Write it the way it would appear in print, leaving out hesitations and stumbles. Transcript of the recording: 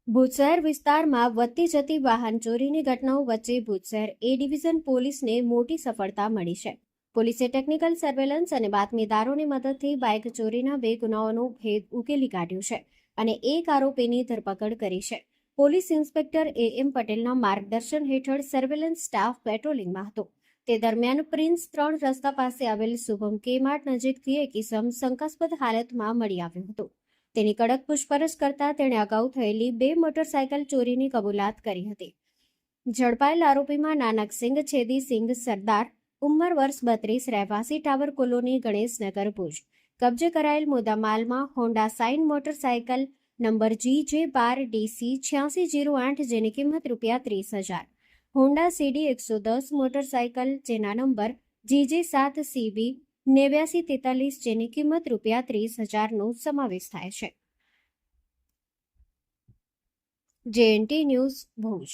ભુજ શહેર વિસ્તારમાં વધતી જતી વાહન ચોરીની ઘટનાઓ વચ્ચે ભુજ શહેર એ ડિવિઝન પોલીસને મોટી સફળતા મળી છે. પોલીસે ટેકનિકલ સર્વેલન્સ અને બાતમીદારોની મદદથી બાઇક ચોરીના 2 ગુનાઓનો ભેદ ઉકેલી કાઢ્યો છે અને એક આરોપીની ધરપકડ કરી છે. પોલીસ ઇન્સ્પેક્ટર એમ પટેલના માર્ગદર્શન હેઠળ સર્વેલન્સ સ્ટાફ પેટ્રોલિંગમાં હતો. તે દરમિયાન પ્રિન્સ 3 રસ્તા પાસે આવેલ શુભમ કે માર્ટ નજીકથી એક ઇસમ શંકાસ્પદ હાલતમાં મળી આવ્યો હતો. તેની કડક પૂછપરછ કરતા તેણે અગાઉ થયેલી 2 મોટરસાયકલ ચોરીની કબૂલાત કરી હતી. ઝડપાયેલ આરોપીમાં નાનકસિંહ છેદીસિંહ સરદાર, ઉંમર વર્ષ 32, રહેવાસી ટાવર કોલોની, ગણેશનગર, ભુજ. કબજે કરાયેલ મુદ્દામાલમાં Honda shine motorcycle number GJ12DC 8608 જેની કિંમત ₹30,000, હોન્ડા CD 110 મોટરસાયકલ જેના નંબર GJ7CB 8943 જેની કિંમત ₹30,000નો સમાવેશ થાય છે. JNT news, Bhuj.